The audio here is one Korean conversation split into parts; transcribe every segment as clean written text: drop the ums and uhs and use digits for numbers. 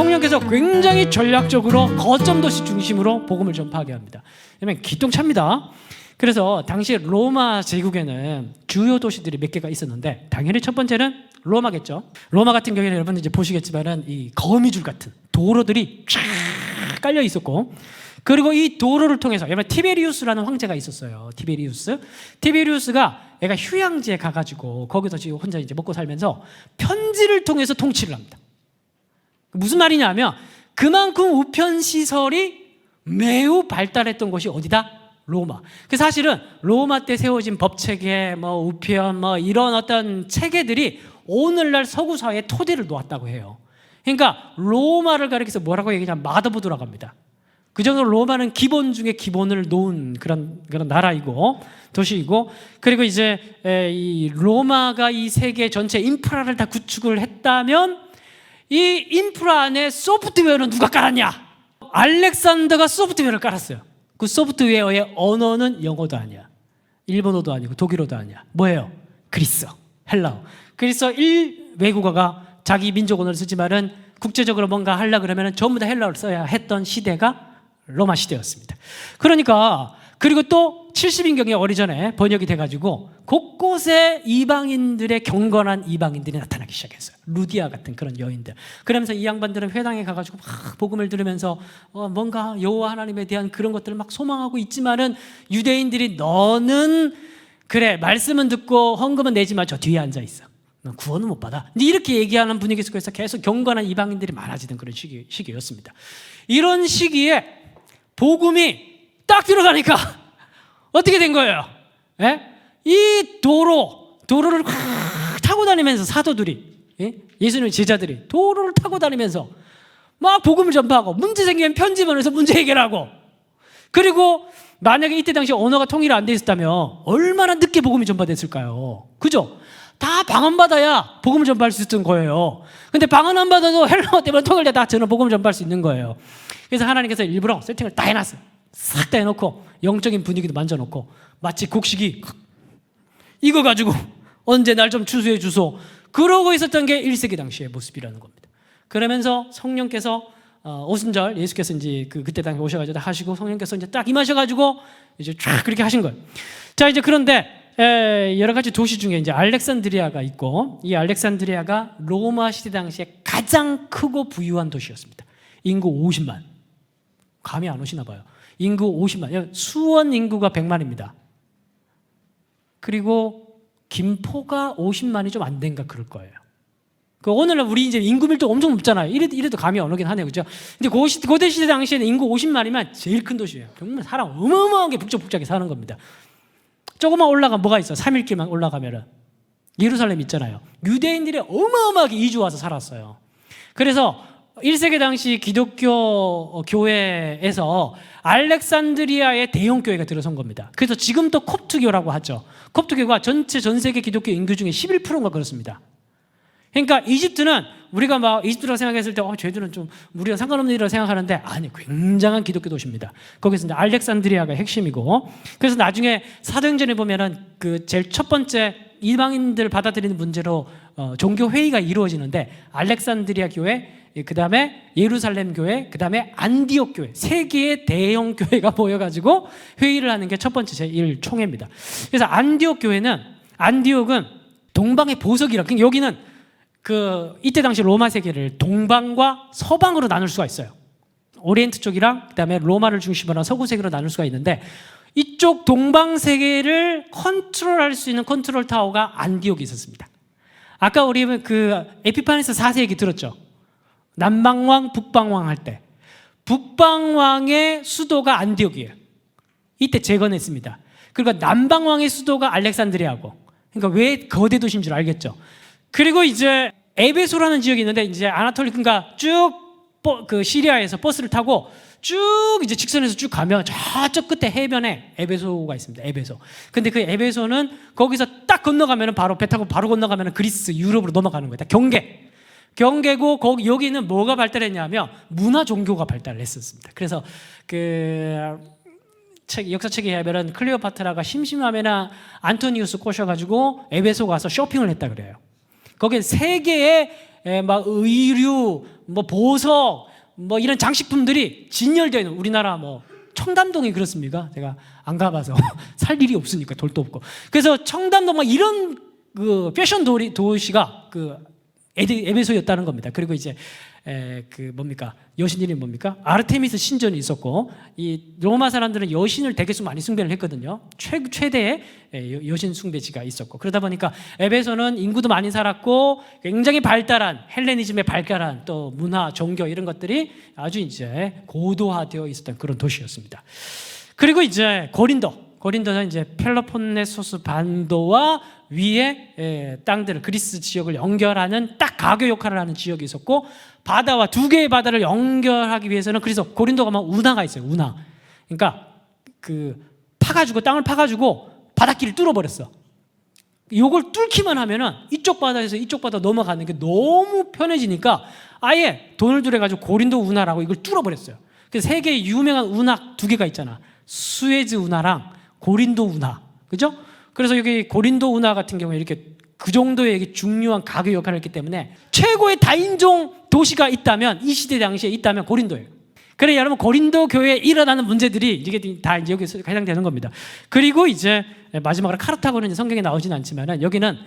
성령께서 굉장히 전략적으로 거점 도시 중심으로 복음을 전파하게 합니다. 왜냐하면 기똥차입니다. 그래서 당시 로마 제국에는 주요 도시들이 몇 개가 있었는데 당연히 첫 번째는 로마겠죠. 로마 같은 경우에는 여러분 이제 보시겠지만은 이 거미줄 같은 도로들이 쫙 깔려 있었고, 그리고 이 도로를 통해서 여러분 티베리우스라는 황제가 있었어요. 티베리우스가 애가 휴양지에 가가지고 거기서 지금 혼자 이제 먹고 살면서 편지를 통해서 통치를 합니다. 무슨 말이냐면 그만큼 우편 시설이 매우 발달했던 곳이 어디다? 로마. 그 사실은 로마 때 세워진 법체계, 우편, 이런 어떤 체계들이 오늘날 서구 사회의 토대를 놓았다고 해요. 그러니까 로마를 가리켜서 뭐라고 얘기하냐면 마더보드라고 합니다. 그 정도로 로마는 기본 중에 기본을 놓은 그런 나라이고 도시이고, 그리고 이제 이 로마가 이 세계 전체 인프라를 다 구축을 했다면 이 인프라 안에 소프트웨어는 누가 깔았냐? 알렉산더가 소프트웨어를 깔았어요. 그 소프트웨어의 언어는 영어도 아니야, 일본어도 아니고 독일어도 아니야. 뭐예요? 그리스어, 헬라어. 그래서 외국어가 자기 민족 언어를 쓰지만은 국제적으로 뭔가 하려고 그러면 전부 다 헬라어를 써야 했던 시대가 로마 시대였습니다. 그러니까 그리고 또 70인경에 오래전에 번역이 돼가지고 곳곳에 이방인들의 경건한 이방인들이 나타나기 시작했어요. 루디아 같은 그런 여인들. 그러면서 이 양반들은 회당에 가가지고 막 복음을 들으면서 뭔가 여호와 하나님에 대한 그런 것들을 막 소망하고 있지만은 유대인들이 너는 그래 말씀은 듣고 헌금은 내지만 저 뒤에 앉아 있어. 너 구원은 못 받아. 이렇게 얘기하는 분위기 속에서 계속 경건한 이방인들이 많아지던 그런 시기였습니다. 이런 시기에 복음이 딱 들어가니까 어떻게 된 거예요? 예? 이 도로를 타고 다니면서 사도들이, 예수님의 제자들이 도로를 타고 다니면서 막 복음을 전파하고 문제 생기면 편지 보내서 문제 해결하고, 그리고 만약에 이때 당시 언어가 통일이 안 돼 있었다면 얼마나 늦게 복음이 전파됐을까요? 그죠? 다 방언받아야 복음을 전파할 수 있었던 거예요. 근데 방언 안 받아도 헬라어 때문에 통일돼 다 저는 복음을 전파할 수 있는 거예요. 그래서 하나님께서 일부러 세팅을 다 해놨어요. 싹 다 해놓고 영적인 분위기도 만져놓고 마치 곡식이 이거 가지고 언제 날 좀 추수해 주소 그러고 있었던 게 1세기 당시의 모습이라는 겁니다. 그러면서 성령께서 오순절 예수께서 이제 그때 당시 오셔가지고 하시고 성령께서 이제 딱 임하셔가지고 이제 쫙 그렇게 하신 거예요. 자, 이제 그런데 여러 가지 도시 중에 이제 알렉산드리아가 있고, 이 알렉산드리아가 로마 시대 당시에 가장 크고 부유한 도시였습니다. 인구 50만. 감이 안 오시나 봐요. 인구 50만. 수원 인구가 100만입니다. 그리고 김포가 50만이 좀 안 된가 그럴 거예요. 오늘날 우리 이제 인구 밀도 엄청 높잖아요. 이래도 감이 안 오긴 하네요. 그죠? 근데 고대 시대 당시에는 인구 50만이면 제일 큰 도시예요. 정말 사람 어마어마하게 북적북적하게 사는 겁니다. 조금만 올라가면 뭐가 있어? 3일길만 올라가면은 예루살렘 있잖아요. 유대인들이 어마어마하게 이주 와서 살았어요. 그래서 1세기 당시 기독교 교회에서 알렉산드리아의 대형 교회가 들어선 겁니다. 그래서 지금도 콥트교라고 하죠. 콥트교가 전 세계 기독교 인구 중에 11%인가 그렇습니다. 그러니까 이집트는 우리가 막 이집트라고 생각했을 때 쟤들은 좀 우리가 상관없는 일이라고 생각하는데 아니, 굉장한 기독교 도시입니다. 거기서 이제 알렉산드리아가 핵심이고, 그래서 나중에 사도행전에 보면은 그 제일 첫 번째 이방인들 받아들이는 문제로 종교 회의가 이루어지는데 알렉산드리아 교회, 그 다음에 예루살렘 교회, 그 다음에 안디옥 교회, 세 개의 대형 교회가 모여가지고 회의를 하는 게 첫 번째 제1총회입니다. 그래서 안디옥은 동방의 보석이라, 여기는 이때 당시 로마 세계를 동방과 서방으로 나눌 수가 있어요. 오리엔트 쪽이랑 그다음에 로마를 중심으로 한 서구 세계로 나눌 수가 있는데, 이쪽 동방 세계를 컨트롤할 수 있는 컨트롤 타워가 안디옥에 있었습니다. 아까 우리 에피파네스 4세 얘기 들었죠? 남방왕, 북방왕 할 때 북방왕의 수도가 안디옥이에요. 이때 재건했습니다. 그리고 남방왕의 수도가 알렉산드리아고, 그러니까 왜 거대 도시인 줄 알겠죠? 그리고 이제 에베소라는 지역이 있는데, 이제 아나톨리, 그러니까 쭉 시리아에서 버스를 타고 쭉 이제 직선에서 쭉 가면 저쪽 끝에 해변에 에베소가 있습니다. 에베소. 근데 그 에베소는 거기서 딱 건너가면 바로 배 타고 바로 건너가면 그리스, 유럽으로 넘어가는 거예요. 경계고 여기는 뭐가 발달했냐면 문화 종교가 발달을 했었습니다. 그래서 역사책에 하면은 클레오파트라가 심심하면 안토니우스 꼬셔가지고 에베소 가서 쇼핑을 했다 그래요. 거기에 세 개의 막 의류, 뭐 보석, 뭐 이런 장식품들이 진열되어 있는 우리나라 뭐 청담동이 그렇습니까? 제가 안 가봐서 살 일이 없으니까 돌도 없고. 그래서 청담동 막 이런 그 패션 도시가 그 에베소였다는 겁니다. 그리고 이제 그 뭡니까 여신 이름이 뭡니까? 아르테미스 신전이 있었고, 이 로마 사람들은 여신을 되게 많이 숭배를 했거든요. 최대의 여신 숭배지가 있었고, 그러다 보니까 에베소는 인구도 많이 살았고 굉장히 발달한 헬레니즘의 발달한 또 문화, 종교 이런 것들이 아주 이제 고도화되어 있었던 그런 도시였습니다. 그리고 이제 고린도는 이제 펠로폰네소스 반도와 위에 땅들을 그리스 지역을 연결하는 딱 가교 역할을 하는 지역이 있었고, 바다와 두 개의 바다를 연결하기 위해서는 그래서 고린도가 막 운하가 있어요. 운하. 그러니까 그 파가지고 땅을 파가지고 바닷길을 뚫어버렸어. 요걸 뚫기만 하면은 이쪽 바다에서 이쪽 바다 넘어가는 게 너무 편해지니까 아예 돈을 들여가지고 고린도 운하라고 이걸 뚫어버렸어요. 그래서 세계의 유명한 운하 두 개가 있잖아. 수에즈 운하랑 고린도 운하, 그죠? 그래서 여기 고린도 운하 같은 경우에 이렇게 그 정도의 중요한 가교 역할을 했기 때문에 최고의 다인종 도시가 있다면, 이 시대 당시에 있다면 고린도예요. 그래 여러분, 고린도 교회에 일어나는 문제들이 이게 다 이제 여기서 해당되는 겁니다. 그리고 이제 마지막으로 카르타고는 성경에 나오진 않지만 여기는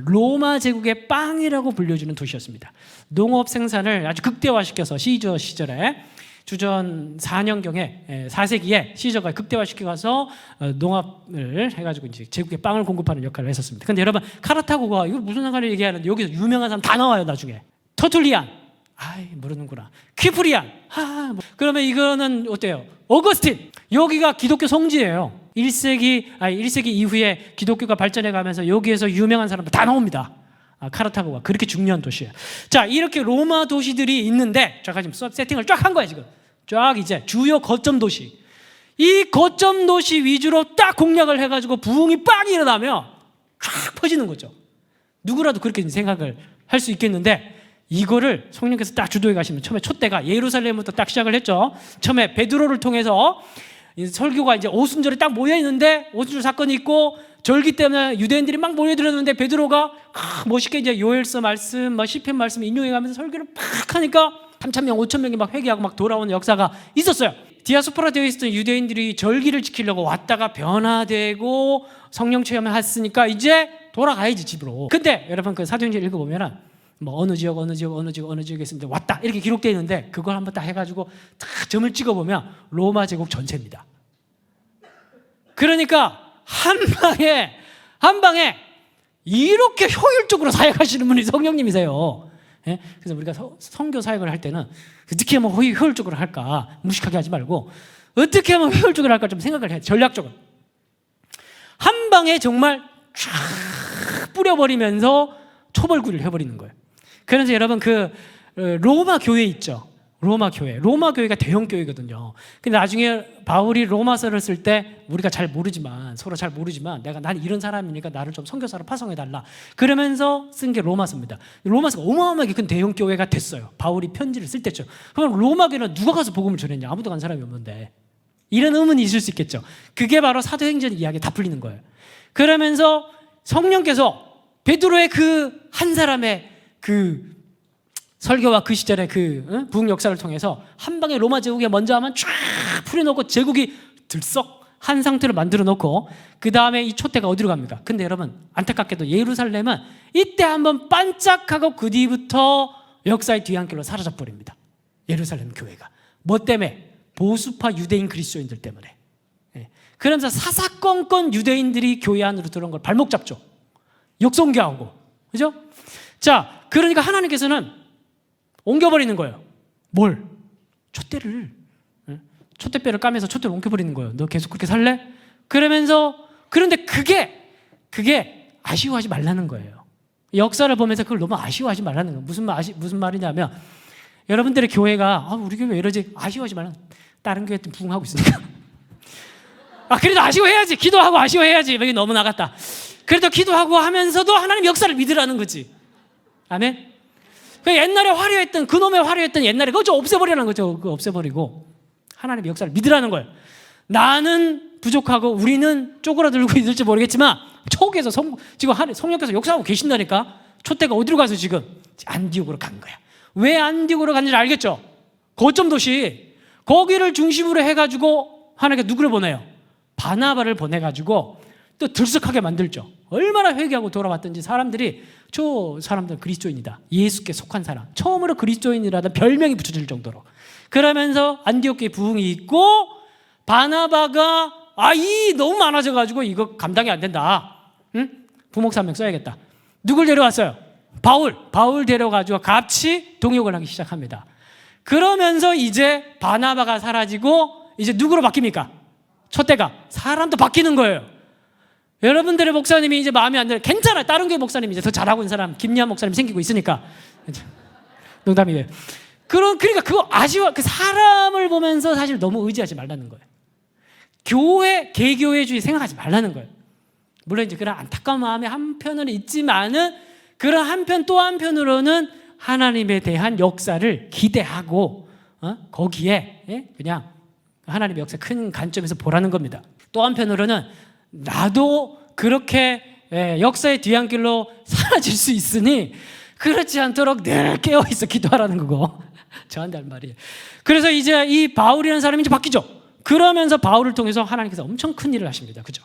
로마 제국의 빵이라고 불려주는 도시였습니다. 농업 생산을 아주 극대화시켜서 시저 시절에 주전 4년경에 4세기에 시저가 극대화시켜서 농업을 해가지고 이제 제국에 빵을 공급하는 역할을 했었습니다. 근데 여러분, 카르타고가 이거 무슨 상관을 얘기하는데 여기서 유명한 사람 다 나와요 나중에. 터툴리안, 모르는구나. 퀴프리안, 그러면 이거는 어때요? 어거스틴, 여기가 기독교 성지예요. 1세기 이후에 기독교가 발전해가면서 여기에서 유명한 사람들 다 나옵니다. 카르타고가 그렇게 중요한 도시예요. 자, 이렇게 로마 도시들이 있는데, 제가 지금 세팅을 쫙 한 거야 지금. 쫙 이제 주요 거점 도시, 이 거점 도시 위주로 딱 공략을 해가지고 부흥이 빡 일어나면 쫙 퍼지는 거죠. 누구라도 그렇게 생각을 할 수 있겠는데, 이거를 성령께서 딱 주도해 가시면, 처음에 촛대가 예루살렘부터 딱 시작을 했죠. 처음에 베드로를 통해서 설교가 이제 오순절에 딱 모여 있는데, 오순절 사건이 있고 절기 때문에 유대인들이 막 모여들었는데 베드로가 멋있게 이제 요엘서 말씀, 시편 말씀 인용해가면서 설교를 팍 하니까 3,000명, 5,000명이 막 회개하고 막 돌아오는 역사가 있었어요. 디아스포라 되어 있었던 유대인들이 절기를 지키려고 왔다가 변화되고 성령 체험을 했으니까 이제 돌아가야지 집으로. 근데 여러분, 그 사도행전 읽어보면은 뭐 어느 지역에 있는데 왔다 이렇게 기록되어 있는데, 그걸 한번 딱 해가지고 딱 점을 찍어보면 로마 제국 전체입니다. 그러니까 한 방에 이렇게 효율적으로 사역하시는 분이 성령님이세요. 예? 그래서 우리가 선교 사역을 할 때는 어떻게 하면 효율적으로 할까, 무식하게 하지 말고 어떻게 하면 효율적으로 할까 좀 생각을 해야 돼. 전략적으로 한 방에 정말 쫙 뿌려버리면서 초벌구리를 해버리는 거예요. 그래서 여러분, 그 로마 교회 있죠. 로마 교회가 대형 교회거든요. 근데 나중에 바울이 로마서를 쓸 때 우리가 서로 잘 모르지만 난 이런 사람이니까 나를 좀 선교사로 파송해달라 그러면서 쓴 게 로마서입니다. 로마서가 어마어마하게 큰 대형 교회가 됐어요. 바울이 편지를 쓸 때죠. 그럼 로마 교회는 누가 가서 복음을 전했냐? 아무도 간 사람이 없는데. 이런 의문이 있을 수 있겠죠. 그게 바로 사도행전 이야기에 다 풀리는 거예요. 그러면서 성령께서 베드로의 그 한 사람의 그 설교와 그 시절의 그 부흥 역사를 통해서 한 방에 로마 제국에 먼저 하면 쫙 풀어놓고 제국이 들썩 한 상태로 만들어 놓고, 그 다음에 이 촛대가 어디로 갑니까? 근데 여러분, 안타깝게도 예루살렘은 이때 한번 반짝하고 그 뒤부터 역사의 뒤안길로 사라져 버립니다. 예루살렘 교회가. 뭐 때문에? 보수파 유대인 그리스도인들 때문에. 그러면서 사사건건 유대인들이 교회 안으로 들어온 걸 발목 잡죠. 역성교하고, 그죠? 자, 그러니까 하나님께서는 옮겨버리는 거예요. 뭘? 촛대를. 촛대뼈를 까면서 촛대를 옮겨버리는 거예요. 너 계속 그렇게 살래? 그러면서, 그런데 그게 아쉬워하지 말라는 거예요. 역사를 보면서 그걸 너무 아쉬워하지 말라는 거예요. 무슨 말이냐면, 여러분들의 교회가 우리 교회 왜 이러지? 아쉬워하지 말라는 거예요. 다른 교회 때 부흥하고 있으니까. 그래도 아쉬워해야지. 기도하고 아쉬워해야지. 여기 너무 나갔다. 그래도 기도하고 하면서도 하나님 역사를 믿으라는 거지. 아멘? 옛날에 화려했던, 그놈의 화려했던 옛날에 그거 좀 없애버리라는 거죠. 그거 없애버리고 하나님 역사를 믿으라는 거예요. 나는 부족하고 우리는 쪼그라들고 있을지 모르겠지만 촉에서 지금 성령께서 역사하고 계신다니까. 촛대가 어디로 가서 지금 안디옥으로 간 거야. 왜 안디옥으로 갔는지 알겠죠? 거점 도시. 거기를 중심으로 해가지고 하나님께 누구를 보내요? 바나바를 보내가지고 또 들썩하게 만들죠. 얼마나 회개하고 돌아왔던지 사람들이 저 사람들은 그리스도인이다. 예수께 속한 사람. 처음으로 그리스도인이라는 별명이 붙여질 정도로. 그러면서 안디옥에 부흥이 있고 바나바가 이 너무 많아져가지고 이거 감당이 안 된다. 응? 부목사 한 명 써야겠다. 누굴 데려왔어요? 바울 데려가지고 같이 동역을 하기 시작합니다. 그러면서 이제 바나바가 사라지고 이제 누구로 바뀝니까? 촛대가 사람도 바뀌는 거예요. 여러분들의 목사님이 이제 마음에 안 들어요. 괜찮아요. 다른 교회 목사님이 이제 더 잘하고 있는 사람, 김리한 목사님 생기고 있으니까. 농담이에요. 그러니까 그거 아쉬워. 그 사람을 보면서 사실 너무 의지하지 말라는 거예요. 교회, 개교회주의 생각하지 말라는 거예요. 물론 이제 그런 안타까운 마음이 한편으로는 있지만은 그런 한편 또 한편으로는 하나님에 대한 역사를 기대하고 거기에 그냥 하나님의 역사 큰 관점에서 보라는 겁니다. 또 한편으로는 나도 그렇게 역사의 뒤안길로 사라질 수 있으니 그렇지 않도록 늘 깨어있어 기도하라는 거고 저한테 할 말이에요. 그래서 이제 이 바울이라는 사람이 이제 바뀌죠. 그러면서 바울을 통해서 하나님께서 엄청 큰 일을 하십니다. 그죠?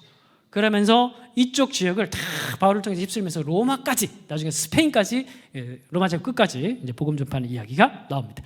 그러면서 이쪽 지역을 다 바울을 통해서 휩쓸면서 로마까지, 나중에 스페인까지, 로마 제국 끝까지 이제 복음 전파하는 이야기가 나옵니다.